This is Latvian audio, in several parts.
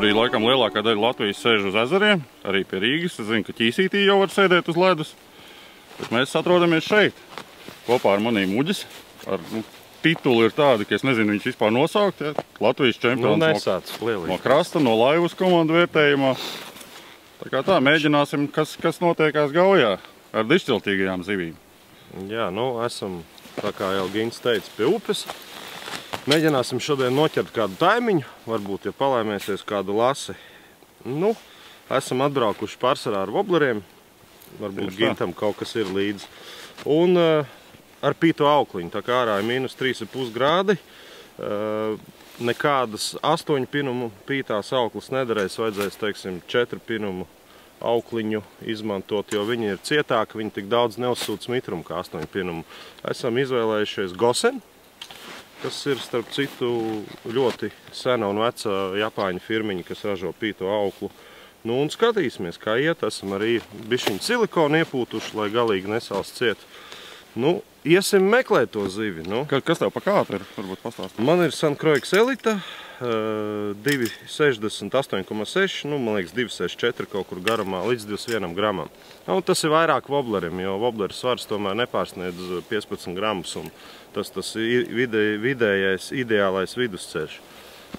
Šobrīd, laikam, lielākā daļa Latvijas sēž uz ezeriem, arī pie Rīgas. Es zinu, ka Ķīsītī jau var sēdēt uz ledus. Bet mēs atrodamies šeit. Kopā ar maniem Uģis. Tituli ir tādi, ka es nezinu viņš vispār nosaukt. Ja? Latvijas čempions no krasta, no laivas komandu vērtējumā. Tā kā tā, mēģināsim, kas notiekās Gaujā ar dišciltīgajām zivīm. Jā, esam, tā kā jau Gins teica, pie upes. Mēģināsim šodien noķert kādu taimiņu, varbūt, ja palaimēsies kādu lasi. Esam atbraukuši pārsvarā ar wobleriem, varbūt Gintam kaut kas ir līdzi. Un ar pīto aukliņu, tā kā ārā ir -3,5 grādi. Nekādas 8 pinumu pītās auklis nederēs, vajadzēs, teiksim, 4 pinumu aukliņu izmantot, jo viņi ir cietāki, viņi tik daudz neuzsūc mitrumu kā 8 pinumu. Esam izvēlējušies Gosen, kas ir, starp citu, ļoti sena un veca japāņu firmiņa, kas ražo pīto auklu. Un skatīsimies, kā iet. Esam arī bišķiņu silikonu iepūtuši, lai galīgi nesāls ciet. Iesim meklēt to zivi. Kas tev pa kātu ir? Varbūt pastāstīt. Man ir Sankroiks Elita, 2,60, 8,6, man liekas 2,64 kaut kur garumā, līdz 21 gramam. Tas ir vairāk woblerim, jo wobleru svars tomēr nepārsniedz 15 gramus, un tas vidējais, ideālais vidusceļš.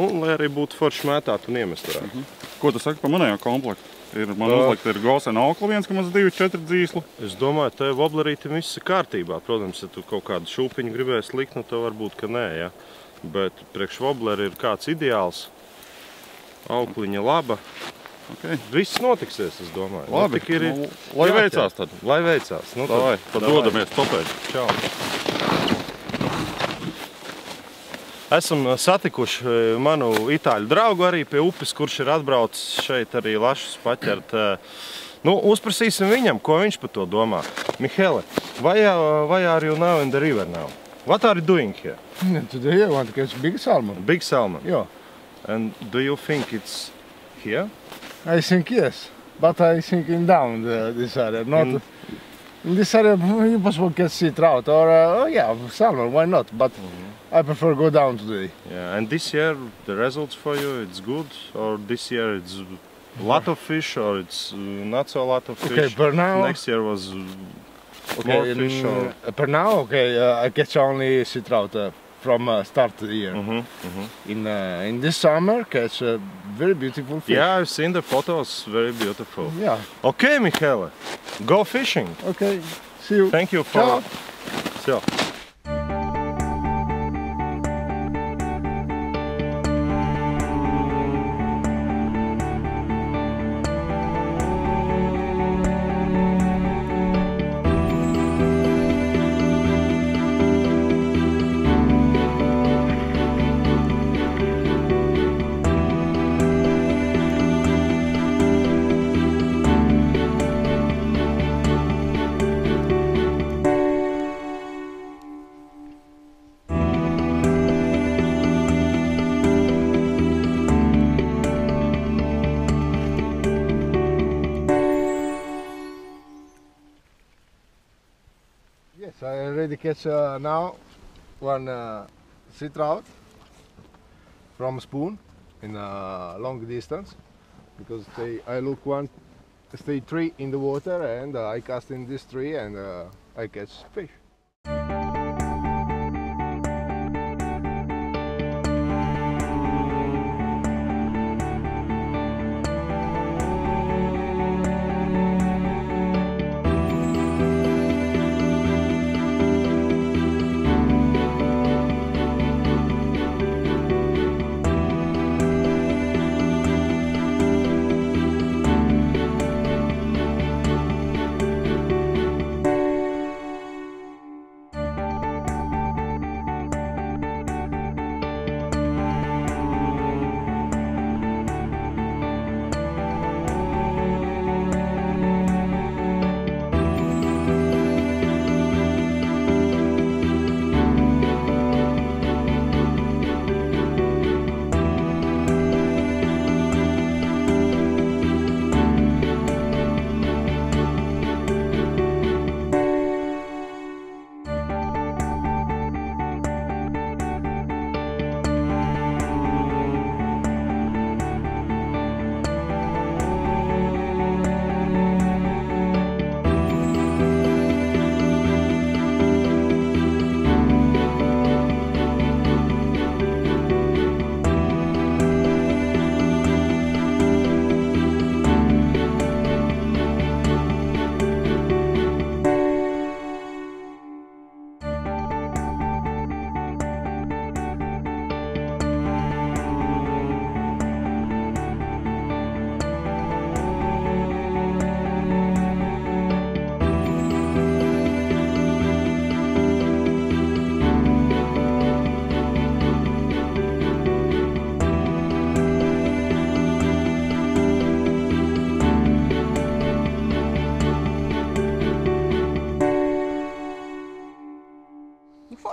Un lai arī būtu forši mētāt un iemest varētu. Ko tu saki par manējo komplektu? Man uzlikt ir Gosen aukla 1,24 dzīslu. Es domāju, te woblerītim viss ir kārtībā. Protams, ja tu kaut kādu šūpiņu gribēsi likt, to varbūt, ka nē, ja. Bet priekš wobleri ir kāds ideāls. Aukliņa laba. Viss notiksies, es domāju. Labi, lai veicās tad. Lai veicās. Tad dodamies topēt. Čau. Esam satikuši manu itāļu draugu arī pie upes, kurš ir atbraucis šeit arī lašus paķert. Uzprasīsim viņam, ko viņš par to domā. Michele, why are you now in the river now? What are you doing here? Today I want to catch big salmon. Big salmon? Yeah. And do you think it's here? I think yes, but I think in down this area. Not in this area you possibly can see trout or yeah, salmon, why not? But I prefer go down today. Yeah, and this year the results for you, it's good? Or this year it's a lot of fish or it's not so a lot of fish? Okay, per now... Next year was more fish or... Per now, I catch only sea trout from start of the year. In this summer, catch very beautiful fish. Yeah, I've seen the photos, very beautiful. Yeah. Okay, Michele, go fishing. Okay, see you. Thank you for... Ciao. Yes, I already catch now one sea trout from a spoon in a long distance, because I look stay 3 in the water, and I cast in this 3 and I catch fish.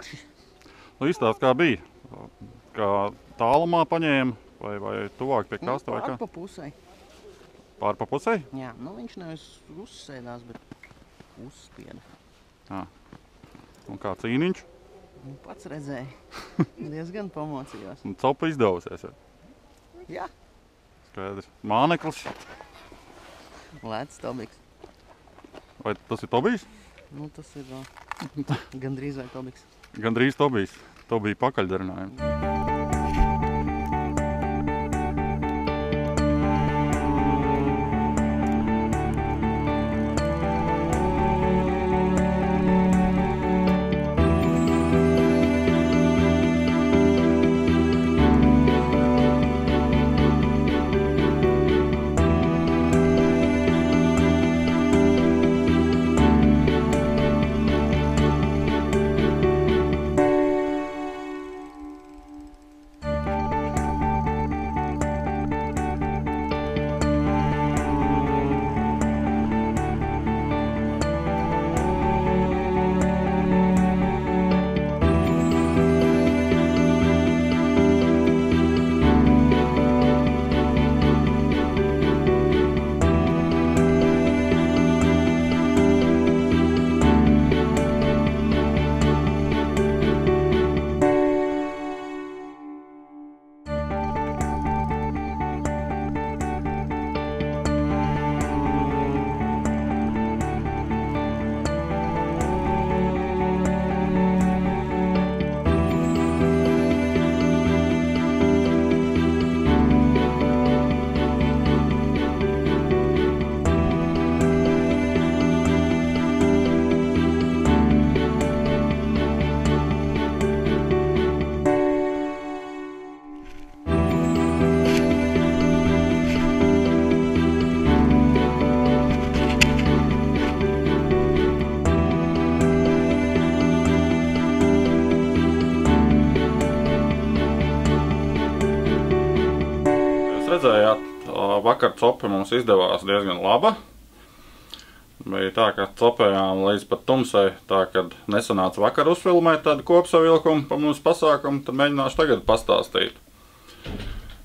forši. Nu, izstāst, kā bija. Kā tālumā paņēma vai tuvāk pie krasta vai kā? Pār pa pusei. Pār pa pusei? Jā, nu viņš nevis uzsēdās, bet uzspieda. Jā. Un kā cīniņš? Nu, pats redzēja. Diezgan pamocījos. Un copa izdevusies. Jā. Skaidrs. Māneklis. Lēts Tobiks. Vai tas ir Tobijs? Nu, tas ir gandrīz vai Tobiks. Gandrīz Tobijs. Tobija pakaļdarinājums. Redzējāt, vakar copa mums izdevās diezgan laba. Bija tā, ka copējām līdz pat tumsai, tā, kad nesanāca vakar uzfilmēt tādu kopsavilkumu pa mums pasākumu, tad mēģināšu tagad pastāstīt.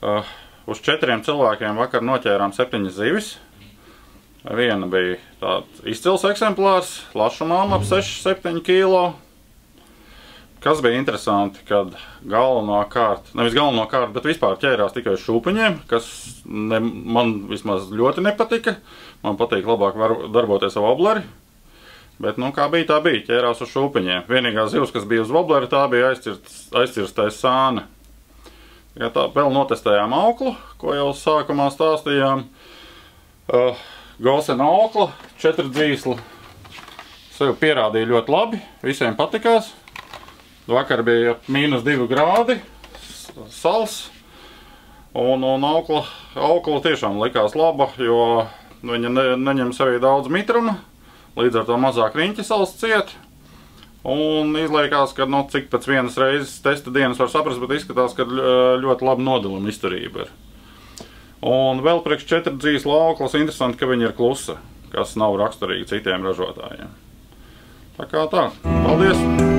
Uz 4 cilvēkiem vakar noķērām 7 zivis. Viena bija tāds izcils eksemplārs, plašumām ap 6-7 kilo. Kas bija interesanti, kad nevis galvenokārt, bet vispār ķērās tikai uz šūpiņiem, kas man vismaz ļoti nepatika. Man patīk labāk darboties ar wobleri. Bet, nu, kā bija, tā bija, ķērās uz šūpiņiem. Vienīgā zivs, kas bija uz wobleri, tā bija aizcirstais sāne. Tā vēl notestējām auklu, ko jau sākumā stāstījām. Golsena aukla, 4 dzīsli. Sev pierādīja ļoti labi, visiem patikās. Vakar bija -2 grādi, sals, un aukla tiešām likās laba, jo viņa neņem sevī daudz mitruma, līdz ar to mazāk riņķi sals ciet. Un izliekās, ka cik pēc vienas reizes testa dienas var saprast, bet izskatās, ka ļoti laba nodaluma izturība ir. Un vēl priekš 4 dzīslu auklas interesanti, ka viņa ir klusa, kas nav raksturīgi citiem ražotājiem. Tā kā tā. Paldies!